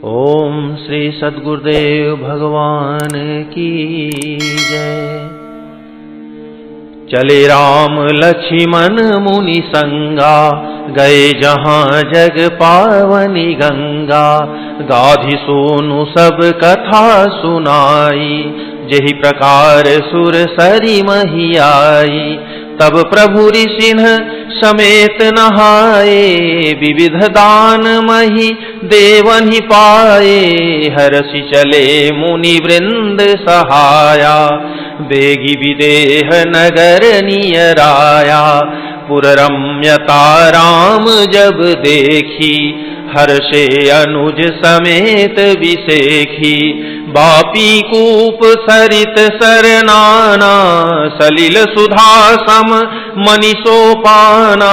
ओम श्री सद्गुरुदेव भगवान की जय। चले राम लक्ष्मण मुनि संगा, गए जहाँ जग पावनी गंगा। गाधी सोनु सब कथा सुनाई, जेहि प्रकार सुर सरी मही आई। तब प्रभु ऋषिन्ह समेत नहाए, विविध दान मही देवन ही पाए। हरषि चले मुनि वृंद सहाया, बेगी विदेह नगर नियराया। पुर रम्यता राम जब देखी, हर्षे अनुज समेत विसेखी। बापी कूप सरित सरनाना, सलिल सुधा सम मनि सोपाना।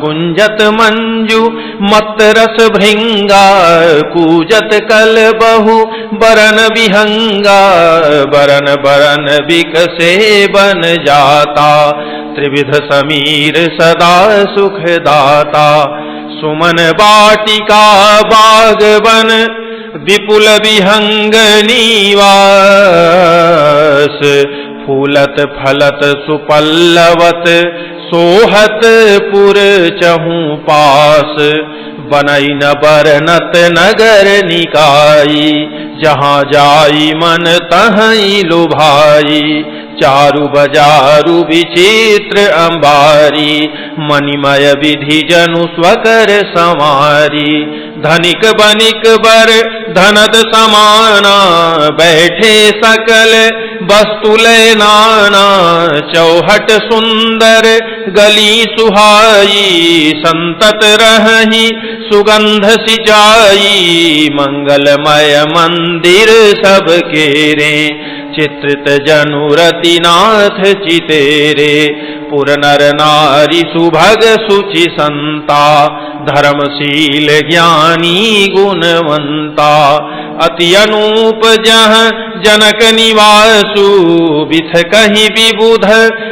गुंजत मंजु मत रस भृंगा, कूजत कल बहु बरन विहंगा। बरन बरन विकसे बन जाता, त्रिविध समीर सदा सुख दाता। सुमन वाटिका बागवन, विपुल विहंग निवास। फूलत फलत सुपल्लवत, सोहत पुर चहु पास। बनई न बरनत नगर निकाई, जहाँ जाई मन तहीं लुभाई। चारु बजारु विचित्र अंबारी, मणिमय विधि जनु स्वकर संवारी। धनिक बनिक बर धनद समाना, बैठे सकल वस्तुलय नाना। चौहट सुंदर गली सुहाई, संतत रहहि सुगंध सिंचाई। मंगलमय मंदिर सब केरे, चित्रित जनुरति नाथ चितेरे। पुर नर नारी सुभग सुचि संता, धर्मशील ज्ञानी गुणवंता। अति अनूप जह जनक निवासु, बिथ कहीं विबुध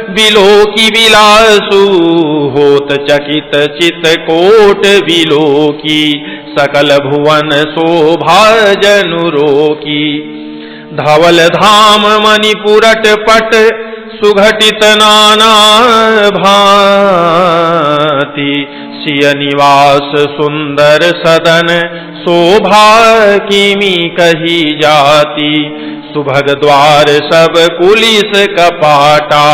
बिलोकी विलासु। होत चकित चित कोट बिलोकी, सकल भुवन शोभा जनु रोकी। धवल धाम मणिपुरट पट, सुघटित नाना भांति। सिय निवास सुंदर सदन, शोभा किमी कही जाती। सुभग द्वार सब कुलिस कपाटा,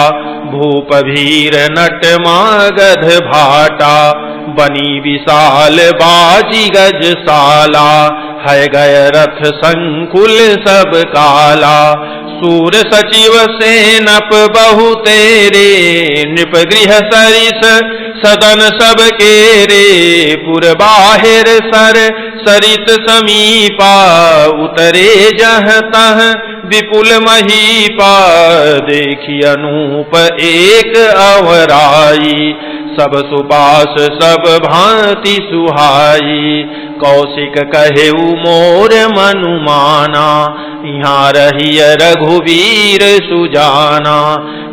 भूप भीर नट मागध भाटा। बनी विशाल बाजी गजशाला, है गय रथ संकुल सब काला। सूर सचिव सेनप बहु तेरे, नृप गृह सरिस सदन सब केरे। पुर बाहिर सर सरित समीपा, उतरे जह तह विपुल महीपा। देखी अनूप एक अवराई, सब सुपास सब भांति सुहाई। कौशिक कहेउ मोर मनुमाना, यहाँ रहिय रघुवीर सुजाना।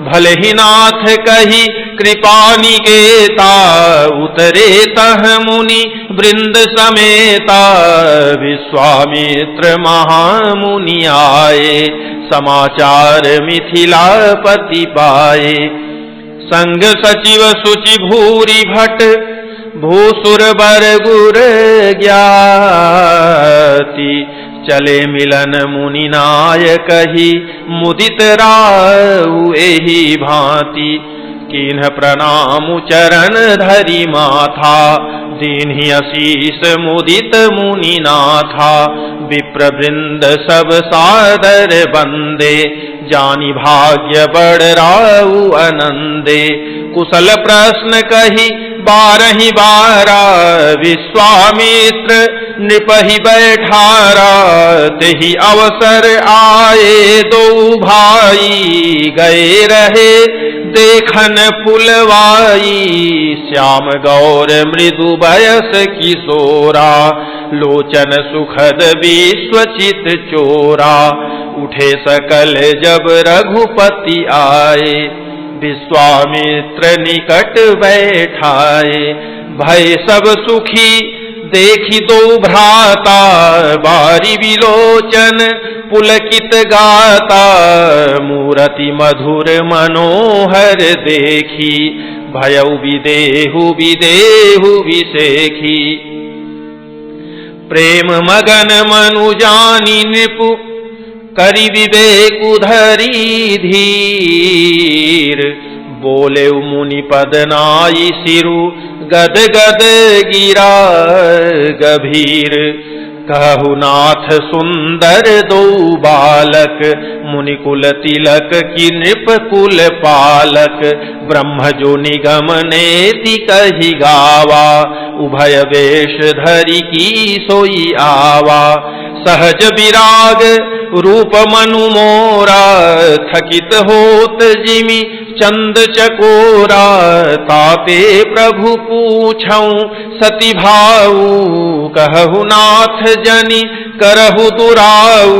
भले ही नाथ कही कृपा निकेता, उतरे तह मुनि वृंद समेता। विश्वामित्र महामुनि आए, समाचार मिथिलापति पाए। संग सचिव सुचि भूरि भट, भूसुर बर गुर ज्ञाति। चले मिलन मुनि नाय कही, मुदित राउ एहि भांति। किन्ह प्रणाम चरण धरि माथा, दीन्हि असीस मुदित मुनि नाथा। विप्र वृंद सब सादर बंदे, जानि भाग्य बड़ राउ आनंदे। कुशल प्रश्न कही बारहि बारा, विश्वामित्र नृपहि बैठारा। तेहि अवसर आए दो भाई, गए रहे देखन पुलवाई। श्याम गौर मृदु बयस किशोरा, लोचन सुखद विश्वचित चोरा। उठे सकल जब रघुपति आए, विश्वामित्र निकट बैठाए। भय सब सुखी देखी दो भ्राता बारी विलोचन पुलकित गाता, मूरति मधुर मनोहर देखी, भयउ विदेहु विदेहु विसेखी। प्रेम मगन मनु जानी नृपु, करि विवेकु धरी धीर, बोले मुनि पद नाई सिरु, गद गद गिरा गभीर। कहु नाथ सुंदर दो बालक, मुनिकुल तिलक की नृप कुल पालक। ब्रह्म जो निगम नेति कही गावा, उभय वेश धरि की सोई आवा। सहज विराग रूप मनु मोरा, थकित होत जिमि चंद चकोरा। ताते प्रभु पूछऊं सती भाऊ, कहु नाथ जनि करहु दुराऊ।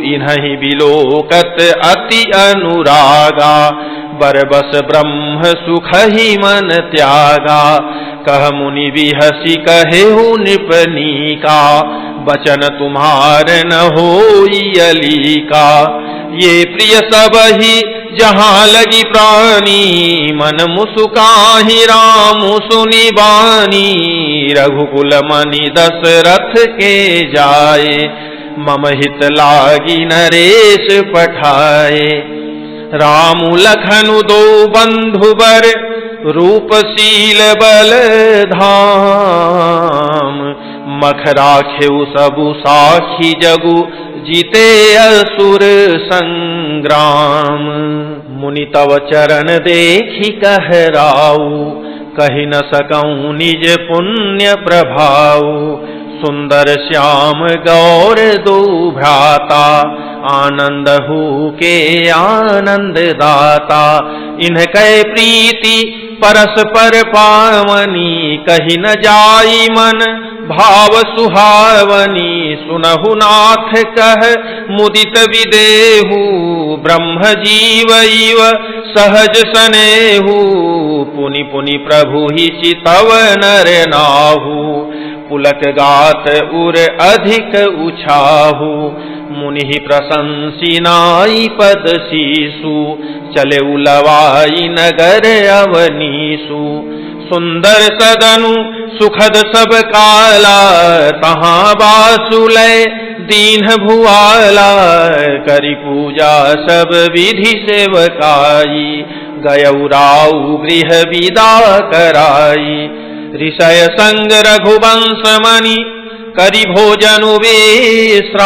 इन्हि बिलोकत अति अनुरागा, बरबस ब्रह्म सुख ही मन त्यागा। कह मुनि बिहसी कहेहु नृपनीका, बचन तुम्हार न होई अलीका। ये प्रिय सब ही जहाँ लगी प्राणी, मन मुसुकाहि राम सुनि बानी। रघुकुल मनि दशरथ के जाए, मम हित लागी नरेश पठाए। राम लखनु दो बंधु बर, रूपशील बल धाम। मख राखेउ सबु साखी जगु, जीते असुर संग्राम। मुनि तव चरण देखी कहराऊ, कहि न सकऊं निज पुण्य प्रभाऊ। सुंदर श्याम गौर दो भ्राता, आनंद हु के आनंद दाता। इनकै प्रीति परस्पर पावनी, कहि न जाई मन भाव सुहावनी। सुनहु नाथ कह मुदित विदेहु, ब्रह्म जीव इव सहज सनेहु। पुनि पुनि प्रभु ही चितव नर नाहु, पुलक गात उर अधिक उछाहु। मुनि प्रशंसी नाई पद शीसु, चले उलवाई नगर अवनीसु। सुंदर सदनु सुखद सब काला, तहाँ बासुलय दीन भुआला। करि पूजा सब विधि सेवकाई, गयउ राउ गृह विदा कराई। ऋषय संग रघुवंश मणि, करि भोजन विश्राम।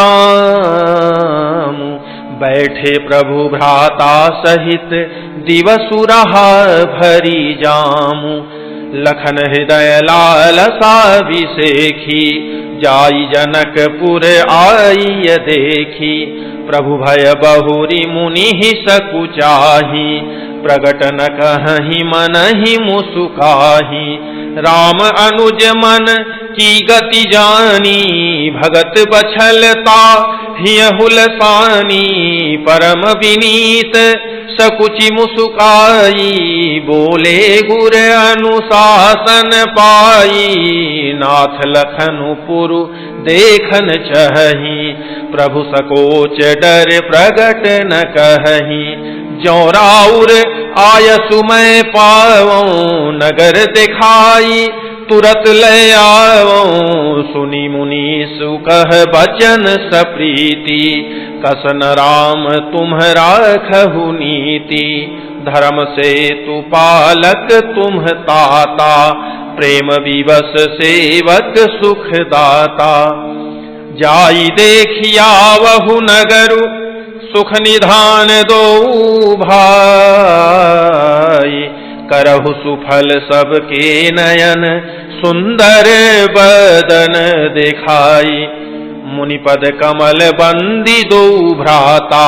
बैठे प्रभु भ्राता सहित, दिवसु रहा भरी जामु। लखन हृदय लालसा विसेखी, जाई जनकपुर आई देखी। प्रभु भय बहुरी मुनि ही सकुचाही, प्रगट न कहहि मन ही मुसुकाही। राम अनुज मन की गति जानी, भगत बछलता हियहुल सानी। परम विनीत सकुचि मुसुकाई, बोले गुर अनुशासन पाई। नाथ लखनु पुरु देखन चही, प्रभु सकोच डर प्रगट न कही। ज्यों राउर आयसु मैं पावऊं, नगर दिखाई तुरत ले आवऊं। सुनि मुनि सुकह बचन सप्रीति, कसन राम तुम राखहु नीति। धर्म से तु पालक तुम ताता, प्रेम विवश सेवक सुख दाता। जाई देखिया वहु नगरु, सुख निधान दो भाई। करहु सुफल सबके नयन, सुंदर बदन दिखाई। मुनिपद कमल बंदी दो भ्राता,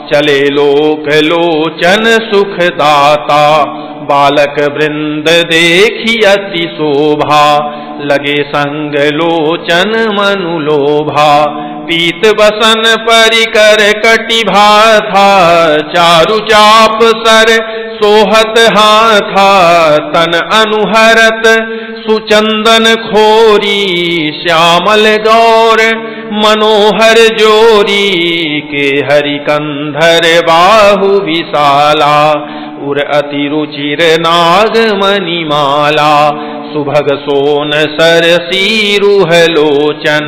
चले लोक लोचन सुख दाता। बालक वृंद देखी अति शोभा, लगे संग लोचन मनु लोभा। पीत बसन परिकर कटिभा था, चारु चाप सर सोहत हाथा तन अनुहरत सुचंदन खोरी श्यामल गौर मनोहर जोरी के हरिकंधर बाहु विशाला उर अति रुचिर नागमणि माला सुभग सोन सरसीरुह लोचन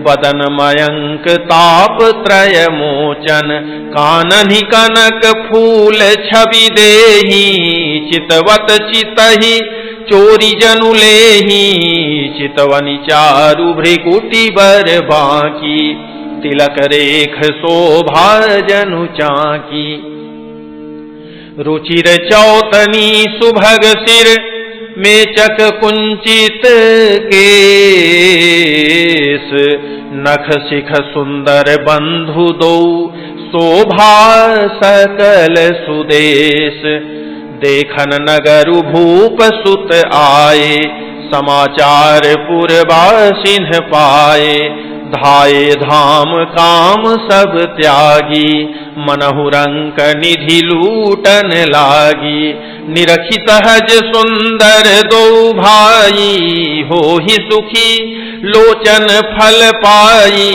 बदन मयंक ताप त्रय मोचन काननि कनक फूल छवि देहि चितवत चितहि चोरी जनु लेहि चितवनि चारु भ्रिकुटी बर बाकी तिलक रेख शोभा जनु चाकी रुचिर चौतनी सुभग सिर मेचक कुंचित केस नख शिख सुंदर बंधु दो शोभा सकल सुदेश देखन नगरु भूप सुत आए समाचार पुरवासिन पाए धाये धाम काम सब त्यागी मनहु रंक निधि लूटन लागी निरखित हज सुंदर दो भाई हो ही सुखी लोचन फल पाई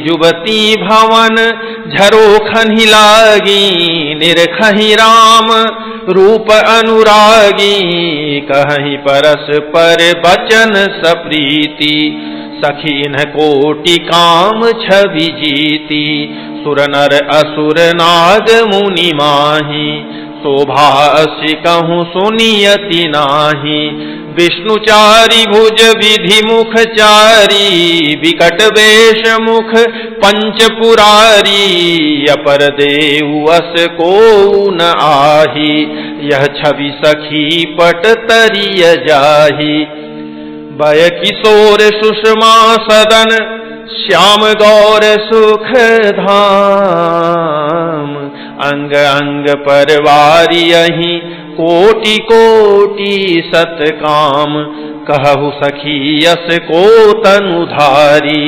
जुबती भवन झरोखन ही लागी निरखहि राम रूप अनुरागी कहीं परस पर बचन सप्रीति सखी इन्ह कोटि काम छवि जीती सुर नर असुर नाग मुनि माही शोभा असि कहूँ सुनियति नाही विष्णुचारी भुज विधि मुख चारी विकट वेश मुख पंच पुरारी अपर देव अस को न आही यह छवि सखी पट तरिय जाही भय किशोर सुषमा सदन श्याम गौर सुख धाम अंग अंग परवारी यही कोटि कोटि सतकाम कहु सखी यस को तनुधारी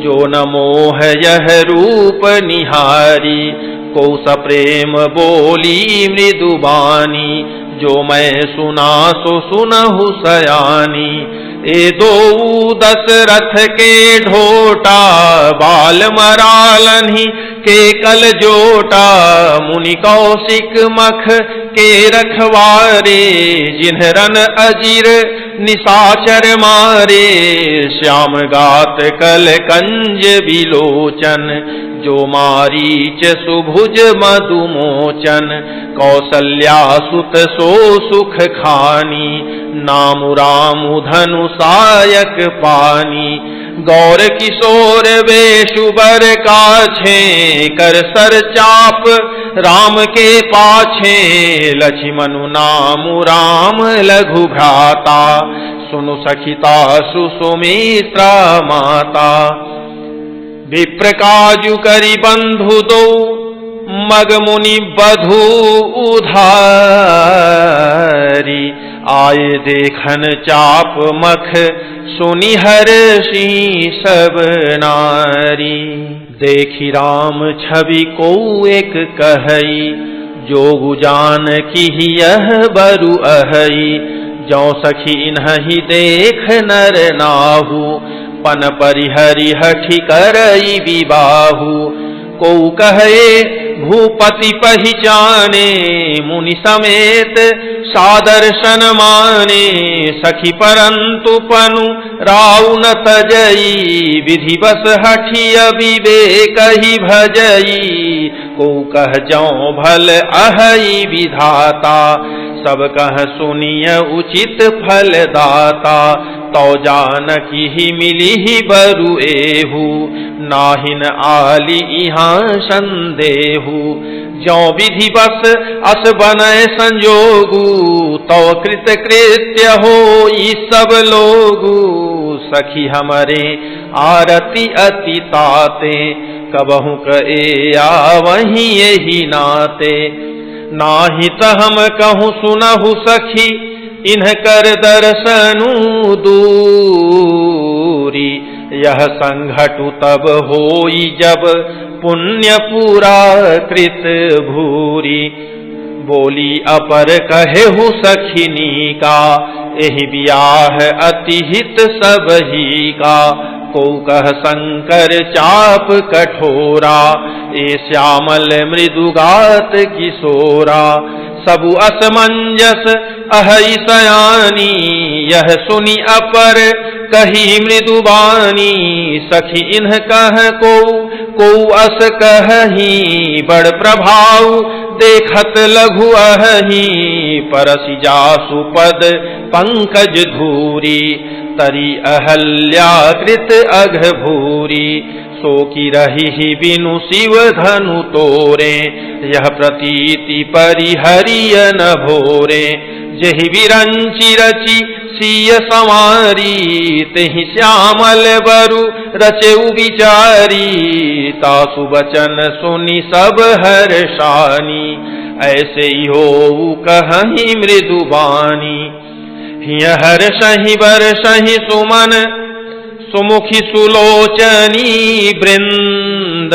जो न मोह यह रूप निहारी को सप्रेम बोली मृदुबानी जो मैं सुना सो सुनहु सयानी ए दो दशरथ के ढोटा बाल मरालन्हि के कल जोटा मुनि कौशिक मख के रखवारे जिन्ह रन अजीर निशाचर मारे श्याम गात कल कंज विलोचन जो मारीच सुभुज मधुमोचन कौसल्या सुत सो सुख खानी नाम राम धनु सायक पानी गौर किशोर वेशुबर काछे कर सर चाप राम के पाछे लक्ष्मणु नाम राम लघु भ्राता सुनु सखिता सुसुमित्रा माता विप्र काजु करि बंधु दो मग मुनि बधु उधारी आए देखन चाप मख सुनि हर्षि सब नारी देखी राम छवि को एक कहई जोगु जान की यह बरु अहई जो सखी इन्हि देख नर नाहु पन परिहरि हठि करई विबाहु को कहे भूपति पहिचाने मुनि समेत सादर्शन माने सखी परंतु पनु राउ न तजई विधि बस हठि अविवेक ही भजई को कह जौ भल अहई विधाता सब कह सुनिय उचित फल दाता तो जानकी ही मिली ही बरु एहू नाहिन आली इहाँ संदेहू जो विधि बस अस बनय संजोगू तो कृत कृत्य हो सब लोगू सखी हमरे आरती अति ताते कबहू कए आवहीं यही नाते नाही त हम कहूँ सुनहु सखी इन्ह कर दर्शनु दूरी यह संघटु तब होई जब पुण्य पूरा कृत भूरी बोली अपर कहेहु सखिनी का, एहि बियाह अति हित सबही का। को कह शंकर चाप कठोरा, ए श्यामल मृदुगात किशोरा। सबु असमंजस अहै सयानी, यह सुनि अपर कही मृदुबानी। सखी इन्ह कह को अस कही, बड़ प्रभाव देखत लघु अहि। परसि जासु पद पंकज धूरी, तरी अहल्याकृत अघ भूरी। सो की रही बिनु शिव धनु तोरे, यह प्रतीति परिहरिय न भोरे। जेहि विरंचि रचि सिय संवारी, तेहि श्यामल बरु रचेउ विचारी। तासु बचन सुनि सब हर्षानी, ऐसे ही होऊ कहि मृदुबानी। हिय हर्षहि बरषहि सुमन, सुमुखी सुलोचनी वृंद।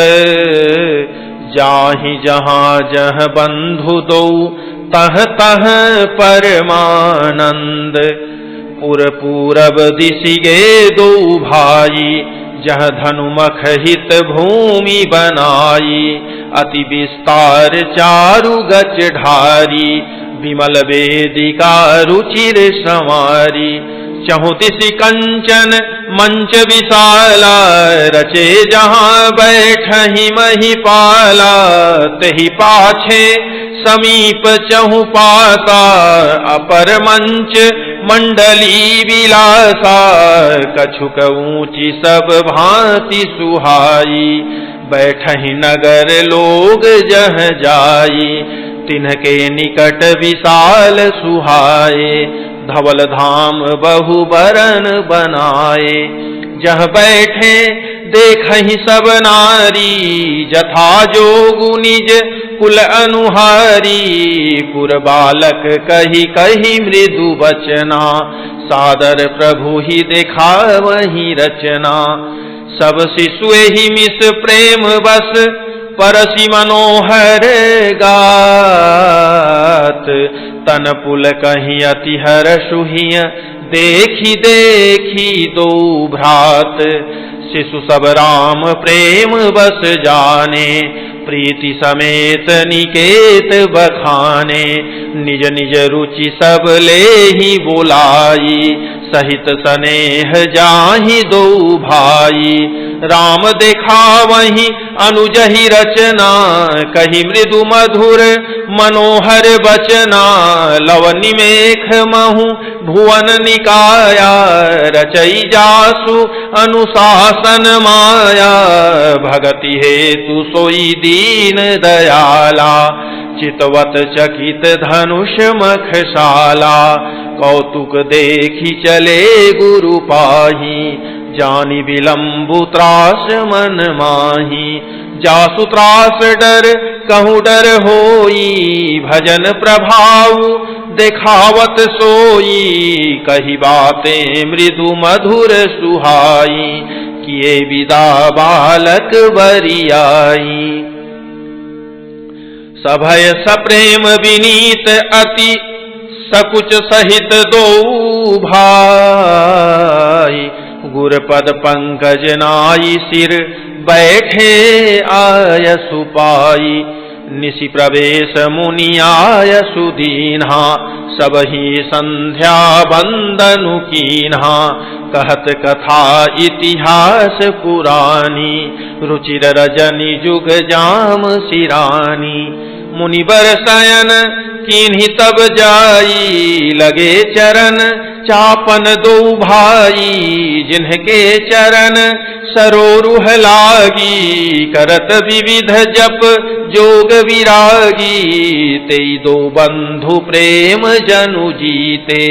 जाहि जहाँ जह बंधु दो, तह तह परमानंद। पुर पूरब दिशि गे दो भाई, जह धनुमख हित भूमि बनाई। अति विस्तार चारु गच ढारी, विमल वेदिका रुचिर संवारी। चहु दिशि कंचन मंच विशाला, रचे जहाँ बैठहि महिपाला। तेहि पाछे समीप चहु पासा, अपर मंच मंडली विलासा। कछुक ऊंची सब भांति सुहाई, बैठहि नगर लोग जह जाई। तिन्हके निकट विशाल सुहाए, धवल धाम बहु बरन बनाए। जह बैठे देखहि सब नारी, जथा जोगु निज कुल अनुहारी। पुर बालक कही कही मृदु बचना, सादर प्रभु ही देखावहि रचना। सब शिशु ही मिस प्रेम बस, परसि मनोहर गात। तन पुल कहीं अति हर्षुहिय, देखी देखी दो भ्रात। शिशु सब राम प्रेम बस जाने, प्रीति समेत निकेत बखाने। निज निज रुचि सब ले ही बोलाई, सहित सनेह जाहि दो भाई। राम देखावहि अनुजहि रचना, कही मृदु मधुर मनोहर बचना। लव निमेख महु भुवन निकाया, रचई जासु अनुशासन माया। भगति हेतु सोई दीन दयाला, चितवत चकित धनुष मखशाला। कौतुक देखी चले गुरु पाही, जानि विलंबु त्रास मन माही। जासु त्रास डर कहूँ डर होई, भजन प्रभाव देखावत सोई। कही बातें मृदु मधुर सुहाई, किए विदा बालक बरियाई। सभय सप्रेम विनीत अति, सकुच सहित दो भाई। गुरपद पंकज नाई सिर, बैठे आयसु पाई। निशि प्रवेश मुनि आयसु दीन्हा, सबहि संध्या बंदनु कीन्हा। कहत कथा इतिहास पुरानी, रुचिर रजनी जुग जाम सिरानी। मुनिवर शयन कीन्ही तब जाई, लगे चरण चापन दो भाई। जिनके चरण सरोरुह लागी, करत विविध जप जोग विरागी। तेई दो बंधु प्रेम जनु जीते,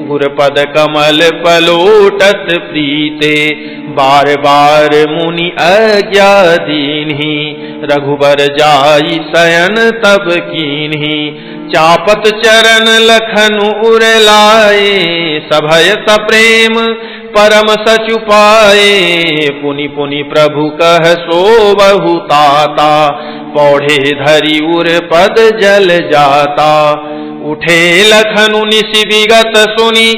गुरपद कमल पलोटत प्रीते। बार बार मुनि आज्ञा दीन्ही, रघुबर जाई शयन तब कीन्ही। चापत चरण लखनु उर लाए, सभय सप्रेम परम सचु पाए। पुनि पुनि प्रभु कह सो बहु ताता, पौढ़े धरि उर पद जल जाता। उठे लखनु निशि विगत सुनि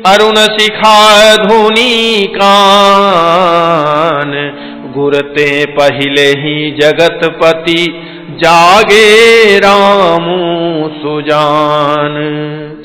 अरुण शिखा धुनि कान। गुरते पहिले ही जगतपति जागे रामू सुजान।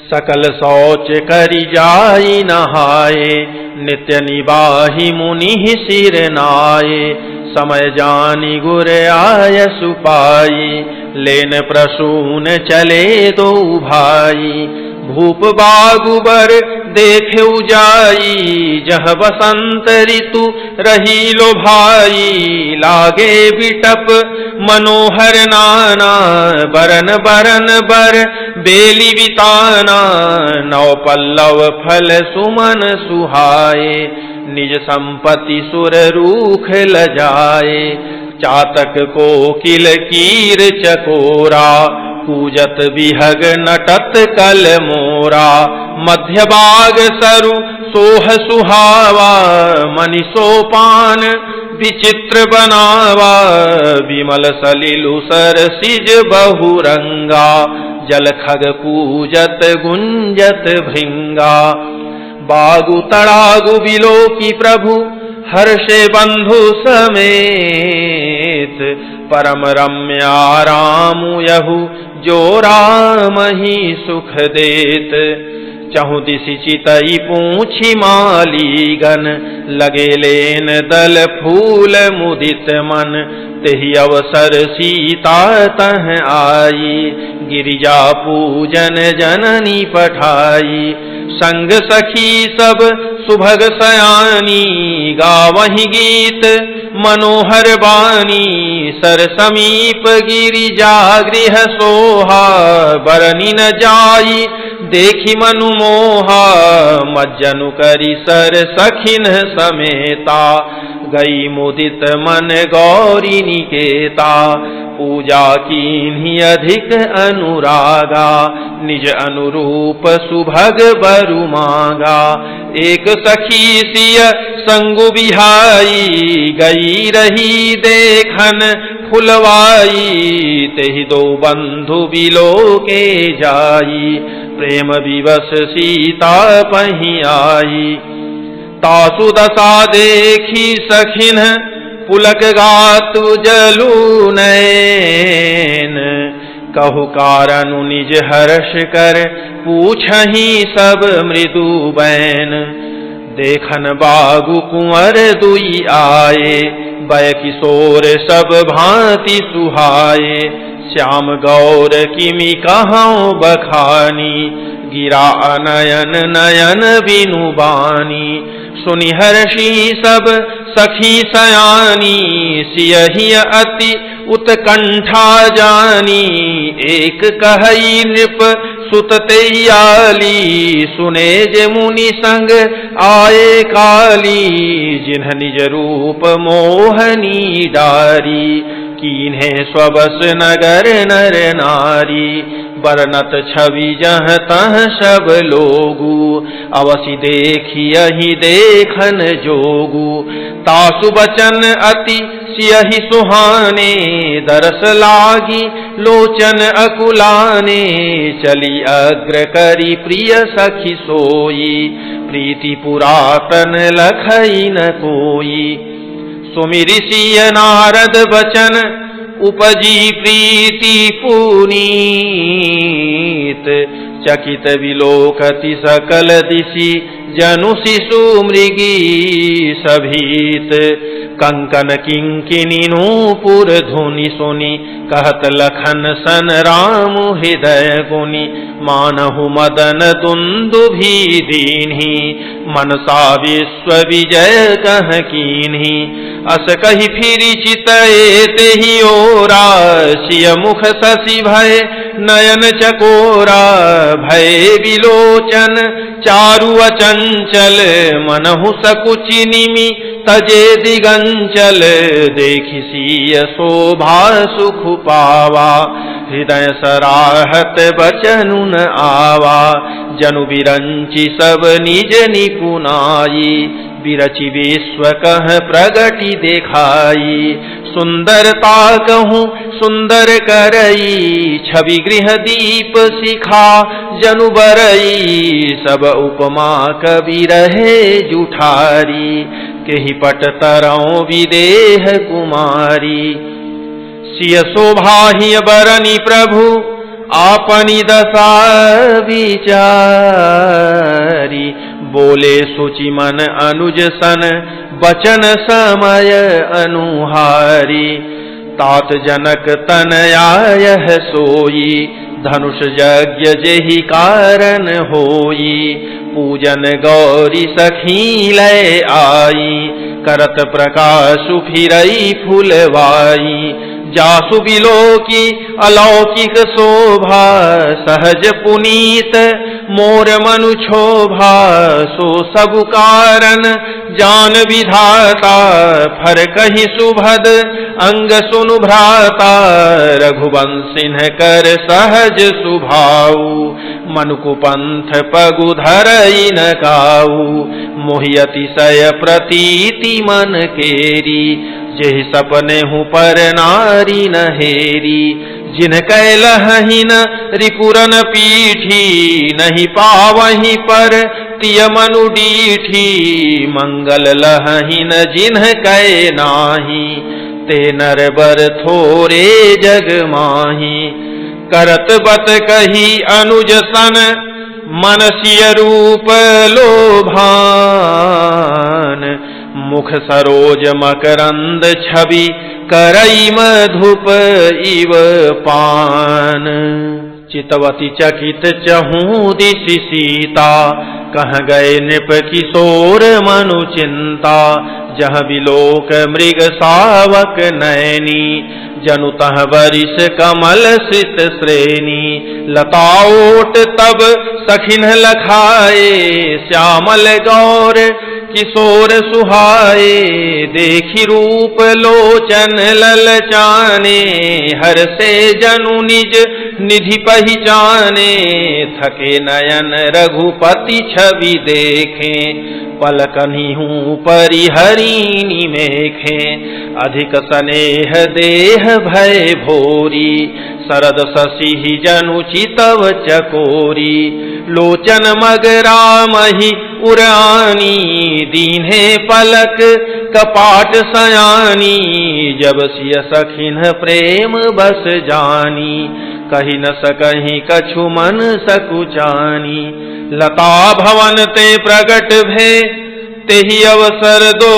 सकल शौच करि जाई नहाए नित्य निबाहि मुनि सिर नाये। समय जानी गुर आय सुपाई लेन प्रसून चले दो भाई। भूप बागुबर देखे उजाई जह बसंत ऋतु रही लो भाई। लागे बिटप मनोहर नाना बरन बरन बर बेली बिताना। नव पल्लव फल सुमन सुहाए निज संपत्ति सुर रूख लजाए। चातक कोकिल कीर चकोरा पूजत बिहग नटत कल मोरा। मध्य बाग सरु सोह सुहावा मनि सोपान विचित्र बनावा। विमल सलिलु सरसिज बहुरंगा जल खग पूजत गुंजत भृंगा। बागु तड़ागु बिलोकी प्रभु हर्षे बंधु समेत। परम रम्या राम यहु जो राम ही सुख देत। चहु दिशि चितई पूछी मालीगन लगे लेन दल फूल मुदित मन। तेहि अवसर सीता तह आई गिरिजा पूजन जननी पठाई। संग सखी सब सुभग सयानी गावहि गीत मनोहर बानी। सर समीप गिरिजा गृह सोहा बरनी न जाई देखी मनु मोहा। मज्जनु करी सर सखिन समेता गई मुदित मन गौरी निकेता। पूजा कीन्ही अधिक अनुरागा निज अनुरूप सुभग बरु मांगा। एक सखी सिय संगु बिहाई गई रही देखन फुलवाई। तेहि दो बंधु बिलो के जाई प्रेम विवश सीता पही आई। तासु दशा देखी सखिन पुलक गातु जलु नैन। कहु कारनु निज हर्ष कर पूछहि सब मृदु बैन। देखन बागु कुंवर दुई आए बय किशोर सब भांति सुहाए। श्याम गौर किमि कहाँ बखानी गिरा अनयन नयन बिनु बानी। सुनि हर्षि सब सखी सयानी सियहि अति उत्कंठा जानी। एक कहई नृप सुत तेयाली सुने जे मुनि संग आए काली। जिन्ह निज रूप मोहनी डारी कीन्हे स्वबस नगर नर नारी। बरनत छवि जह तह सब लोगु अवसि देखियहि देखन जोगु। तासु बचन अति सियहि सुहाने दरस लागी लोचन अकुलाने। चली अग्र करी प्रिय सखी सोई प्रीति पुरातन लखई न कोई। सुमिरि सिय नारद बचन उपजी प्रीति पुनीत। चकित विलोकति सकल दिशि जनु शिशु मृगी सभीत। कंकन किंकिनी नूपुर धुनि सुनि कहत लखन सन राम हृदय गुनि। मानहु मदन दुंदुभि दीन्हि मनसा विश्व विजय कह कीन्हि। अस कहि फिरि चितए तेहि ओरा सिय मुख शशि भय नयन चकोरा। भय विलोचन चारु अचंचल मनहु सकुचि निमि तजे दिगंचल। देखि सिय शोभा सुख पावा हृदय सराहत बचनु न आवा। जनु बिरंचि सब निज निपुनाई बिरचि विश्व कह प्रगति देखाई। सुंदरता कहूँ सुंदर करई, छवि गृह दीप शिखा जनु बरई, सब उपमा कवि रहे जुठारी, केहि पट तरौ विदेह कुमारी। सिय शोभाहि बरनी प्रभु आपनी दशा विचारी, बोले सुचि मन अनुज सन बचन समय अनुहारी। तात जनक तनयायह सोई, धनुष यज्ञ जेहि कारण होई, पूजन गौरी सखी लय आई, करत प्रकाशु फिरई फुलवाई। जासु बिलोकी अलौकिक शोभा, सहज पुनीत मोर मनु क्षोभा, सो सब कारण जान विधाता, फर कहि सुभद अंग सुनु भ्राता। रघुवंशिन कर सहज सुभाऊ, मनुकुपंथ पगु धरई न काऊ, मोहि अतिशय प्रतीति मन केरी, जेहि सपने हूँ पर नारी नहेरी। जिन कैलहि न रिपुरन पीठी, नहीं पावहि पर तिय मनु डीठी, मंगल लहि न जिन्ह कै नाही, ते नर बर थोरे जग माही। करत बत कही अनुज सन, मनसिय रूप लोभान, मुख सरोज मकरंद छवि, करई मधुप इव पान। चितवती चकित चहूँ दिशि सीता, कह गए नृप किशोर मनु चिंता। जह बिलोक मृग सावक नैनी, जनु तह बरिस कमल सित श्रेणी। लताओट तब सखिन लखाए, श्यामल गौर किशोर सुहाए। देखी रूप लोचन ललचाने, हर से जनु निज निधि पहचाने। थके नयन रघुपति छवि देखे, पलकनि हूँ परिहरिणी मेखे। अधिक स्नेह देह भय भोरी, शरद शशि जनु चितव चकोरी। लोचन मग रामहि उरानी, दीन्हे पलक कपाट सयानी। जब सिय सखिन प्रेम बस जानी, कही न सकहि कछु मन सकुचानी। लता भवन ते प्रगट भे, तेहि अवसर दो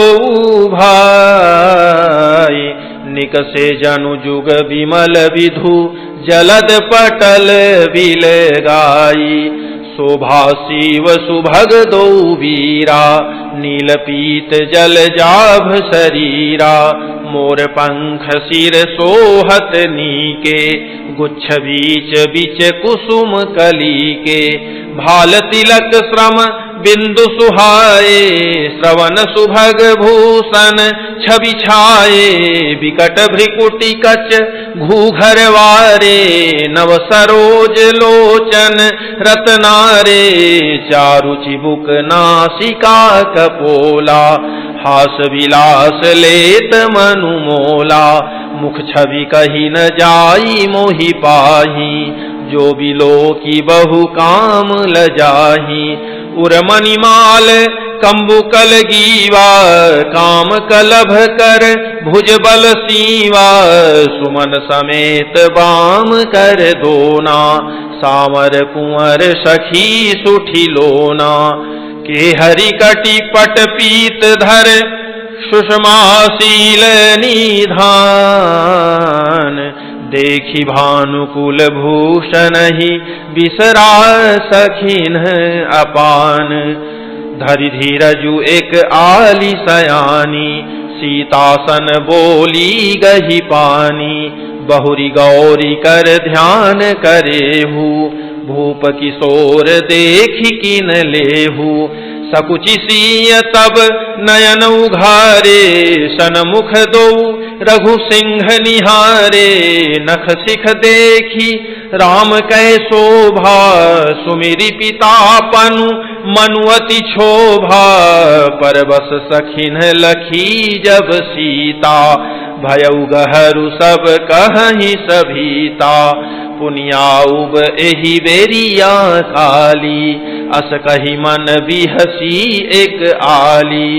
भाई। निकसे जनु जुग विमल विधु, जलद पटल बिल गाई। शोभा शिव सुभग दो वीरा, नील पीत जल जाभ शरीरा। मोर पंख सिर सोहत नीके, गुच्छ बीच बीच कुसुम कली के। भाल तिलक श्रम बिंदु सुहाए, श्रवण सुभग भूषण छवि छाए। विकट भ्रिकुटी कच घूघर वारे, नव सरोज लोचन रत्नारे। चारु चिबुक नासिका कपोला, हास विलास लेत मनु मोला। मुख छवि कही न जाई मोहि पाही, जो बिलोकी बहु काम लजाही। उर्मणिमाल कंबुकल गीवा, काम कलभ कर भुज बल सीवा। सुमन समेत बाम कर दोना, सावर कुंवर सखी सुठी लोना। के हरि कटि पट पीत धर, सुषमाशील निधान। देखी भानुकुल भूषण ही, बिसरा सखिन अपान। धरि धीरजु एक आली सयानी, सीतासन बोली गही पानी। बहुरी गौरी कर ध्यान करेहू, भूप किशोर देखी किन लेहू। सकुचि सीय तब नयन उघारे, सनमुख दो रघु सिंह निहारे। नख सिख देखी राम कै शोभा, सुमिरि पिता पनु मनुअति क्षोभा। परबस सखिन लखी जब सीता, भयउ गहरू सब कहि सभीता। पुनियाउब एहि बेरिया काली, अस कहि मन बिहसी एक आली।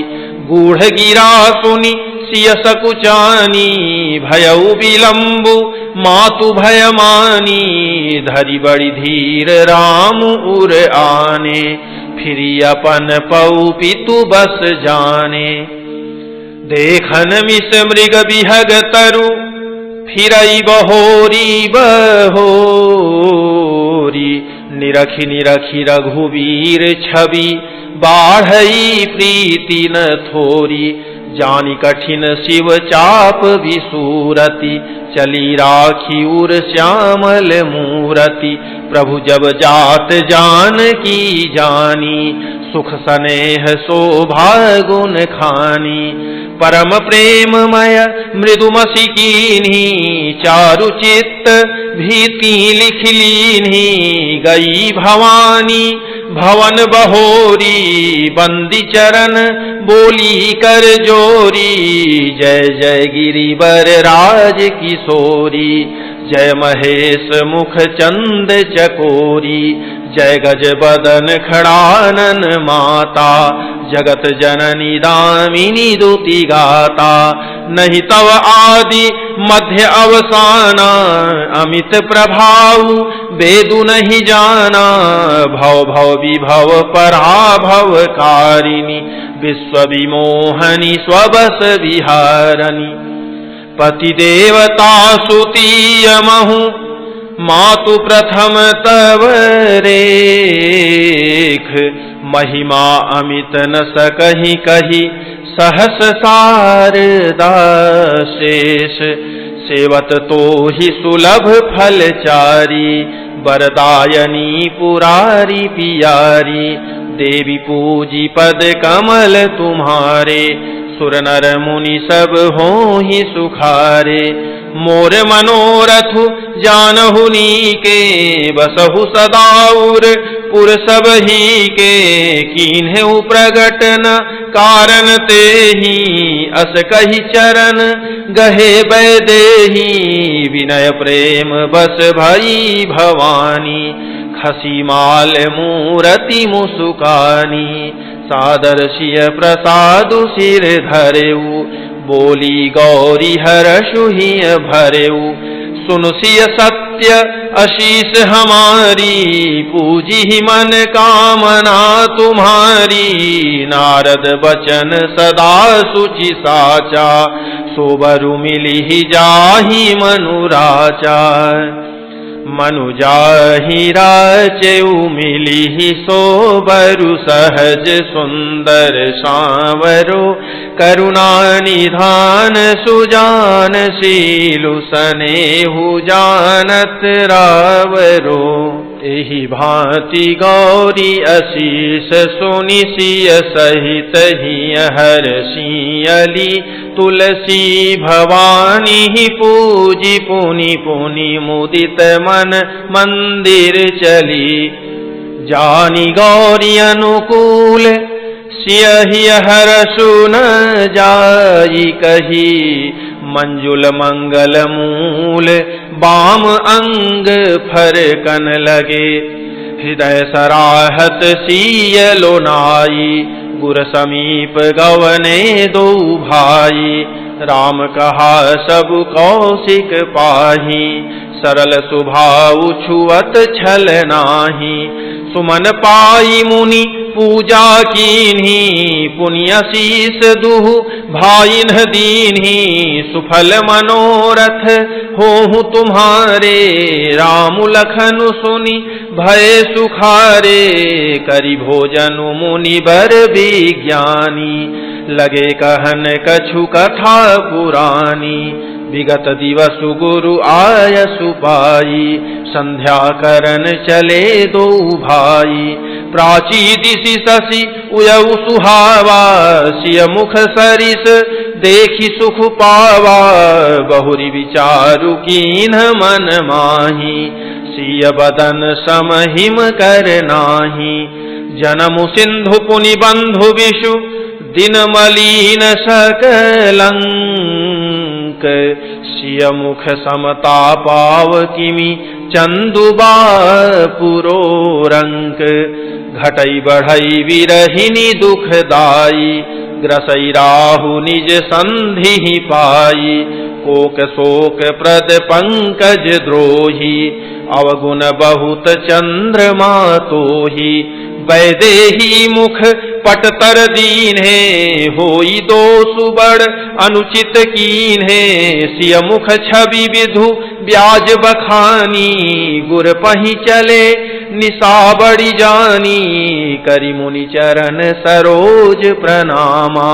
गूढ़ गिरा सुनि सिय सकुचानी, भयउ विलंबु मातु भय मानी। धरि बड़ी धीर राम उर आने, फिरी अपन पौ पितु बस जाने। देखन मिस मृग बिहग तरु, फिरई बहोरी बहोरी। निरखी निरखी रघुवीर छवि, बाढ़ई प्रीति न थोरी। जानी कठिन शिव चाप विसूरति, चली राखी उर श्यामल मूरति। प्रभु जब जात जान की जानी, सुख स्नेह शोभा गुण खानी। परम प्रेममय मृदुमसी कीन्ही, चारु चित्त भीति लिख लीन्ही। गई भवानी भवन बहोरी, बंदी चरण बोली कर जोरी। जय जय गिरिवर राज किशोरी, जय महेश मुख चंद चकोरी। जय गज बदन खड़ानन माता, जगत जननी दामिनी दुति गाता। नहीं तव आदि मध्य अवसाना, अमित प्रभाव वेदु नहीं जाना। भव भव विभव पराभव कारिणी, विश्व विमोहनी स्वबस विहारणी। पति देवता सुतीय महु, मातु प्रथम तव रेख। महिमा अमित न सकहि कही, सहस शारदा शेष। सेवत तो ही सुलभ फलचारी, वरदायनी पुरारी पियारी। देवी पूजी पद कमल तुम्हारे, सुर नर मुनि सब होहि सुखारे। मोर मनोरथ जानहु नीके, बसहु सदाउर पुर सब ही के। कीन्हु प्रगट न कारण तेहि, अस कहि चरण गहे बैदेही। विनय प्रेम बस भई भवानी, खसी माल मूरति मुसुकानी। सादर सिय प्रसादु सिर धरेऊ, बोली गौरी हरषु हिय भरेऊ। सुनु सिय सत्य आशीष हमारी, पूजी ही मन कामना तुम्हारी। नारद बचन सदा सुचि साचा, सोबरु मिली ही जाहि मनुराचा। मनुजाहि राचेउ मिली सोबरु, सहज सुंदर सांवरो। करुणा निधान सुजान शीलु, सनेहु जानत रावरो। एहि भांति गौरी अशीष सुनि सिय सहित हिय हरषियली। तुलसी भवानी पूजी पुनि पुनि मुदित मन मंदिर चली। जानी गौरी अनुकूल सियहि हरषु न जाई कही। मंजुल मंगल मूल बाम अंग फरकन लगे। हृदय सराहत सीय लोनाई, गुर समीप गवने दो भाई। राम कहा सब कौशिक पाही, सरल स्वभाव छुअत छल नाही। सुमन पाई मुनि पूजा कीन्ही, पुण्य शीस दुहु भाइन दीन्ही। सुफल मनोरथ होहु तुम्हारे, राम लखन सुनि भय सुखारे। करि भोजनु मुनि बर विज्ञानी, लगे कहन कछु कथा पुरानी। विगत दिवस गुरु आयसु पाई, संध्या करन चले दो भाई। प्राची दिशि शशि उयउ सुहावा, सिय मुख सरिस देखि सुख पावा। बहुरी विचारु कीन्ह मन माही, सिय बदन समहिम कर नाही। जनमु सिंधु पुनि बंधु विषु, दिन मलिन सकलंक। सिय मुख समता पाव किमि चंदुबा पुरो रंक। घटई बढ़ई विरहिनी दुखदाई ग्रसई राहु निज संधि पाई। कोक शोक प्रद पंकज द्रोही अवगुण बहुत चंद्रमा तोही। वैदेही मुख पटतर दीन्हे होई दोष बड़ अनुचित कीन्हे। सिय मुख छवि विधु ब्याज बखानी गुर पही चले निशा बड़ी जानी। करि मुनि चरण सरोज प्रणामा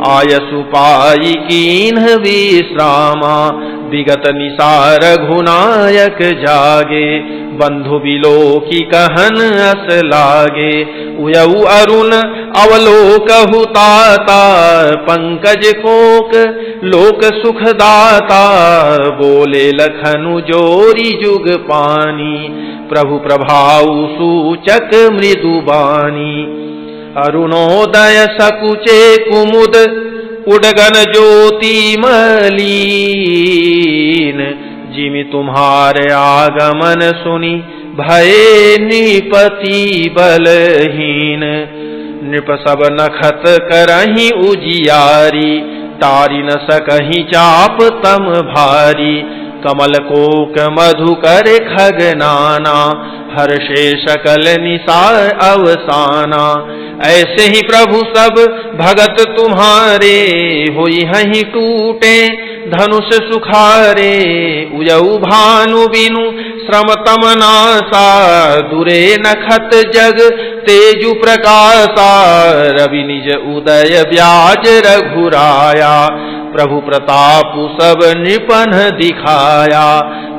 आयसु पाई कीन्ह विश्रामा। विगत निसार रघुनायक जागे बंधु बिलोकी कहन अस लागे। उयऊ अरुण अवलोकहु ताता पंकज कोक लोक सुखदाता। बोले लखनु जोरी जुग पानी प्रभु प्रभाऊ सूचक मृदुबानी। अरुणोदय सकुचे कुमुद उडगन ज्योति मलीन। जिमि तुम्हारे आगमन सुनी भये निपति बलहीन। नृप सब नखत करहि उजियारी तारि न सकहि चाप तम भारी। कमल कोक मधुकर खगनाना हर्षे सकल निसार अवसाना। ऐसे ही प्रभु सब भगत तुम्हारे होई हहीं टूटे धनुष सुखारे। उयऊ भानु बिनु श्रम तमनासा दुरे नखत जग तेजु प्रकाशा। रवि निज उदय ब्याज रघुराया प्रभु प्रताप सब निपन दिखाया।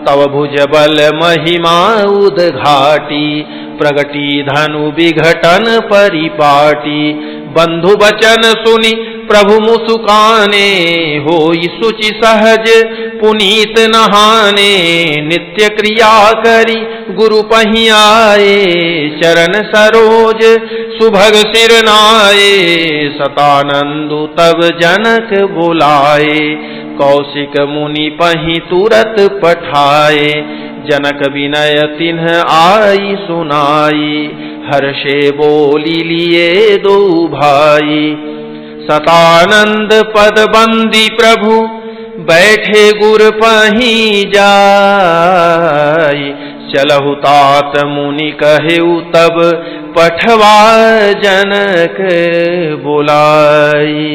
तव भुज बल महिमा उद्घाटी प्रगटी धनु विघटन परिपाटी। बंधु बचन सुनि प्रभु मुसुकाने होई सुचि सहज पुनीत नहाने। नित्य क्रिया करी गुरु पही आए चरण सरोज सुभग सिर नाये। सतानंदु तब जनक बुलाए कौशिक मुनि पही तुरत पठाए। जनक विनय तिन्ह आई सुनाई हर्षे बोली लिए दो भाई। सतानंद पद बंदी प्रभु बैठे गुर पही जाई। चलहु तात मुनि कहेउ तब पठवा जनक बुलाई।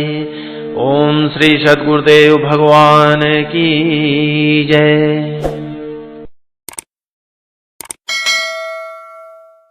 ओम श्री सद्गुरुदेव भगवान की जय।